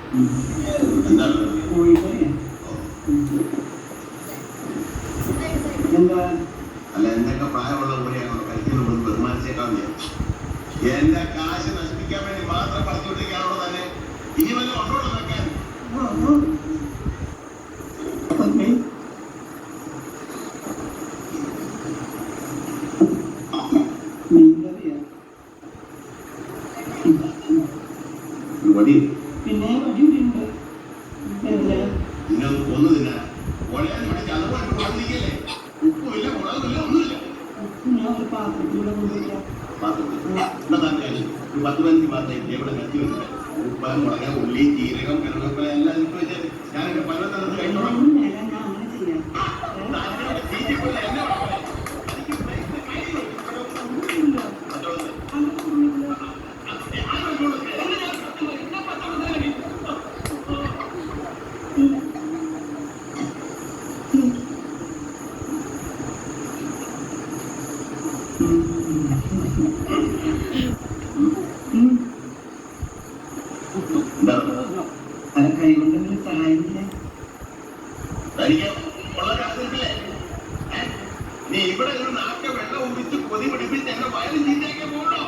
എന്താണ് എന്താ അല്ല എന്തൊക്കെ പ്രായമുള്ള കൂടെയാണ് കഴിക്കുന്ന മുമ്പ് ബഹുമാനിച്ചേക്കാൻ എന്റെ കാശ് നശിപ്പിക്കാൻ വേണ്ടി മാത്രം പറഞ്ഞുകൊണ്ടിരിക്കാണോ തന്നെ ഇനി വല്ല ഉണ്ടോളൂ വെക്കാൻ വടി പിന്നെ വടിയുണ്ട് നിങ്ങൾ കൊന്നു തിന്നാ ഒളയാൻ പഠിച്ച് അതുപോലെ പറഞ്ഞിരിക്കല്ലേ ഉപ്പുമില്ല മുളകുമില്ല ഒന്നുമില്ല ഞാൻ ഒരു പാത്രത്തിലൂടെ കൊണ്ടുവയ്ക്കാം പാത്രത്തിൽ ഒരു 10-15 പാത്രം എവിടെ കത്തി വെച്ചില്ല ഉപ്പ് മുളക് ഉള്ളി ജീരകം കറിവേപ്പില എല്ലാം ഇട്ട് വെച്ചാൽ ഞാനൊക്കെ പല തരത്തിൽ കഴിച്ചോളാം കൈ കൊണ്ട് സഹായിക്കില്ല നീ ഇവിടെ ഒരു നാട്ട വെള്ളം ഒഴിച്ച് കൊതി പിടിപ്പിച്ച് എന്നെ വയലും ചീത്തയൊക്കെ പോകണോ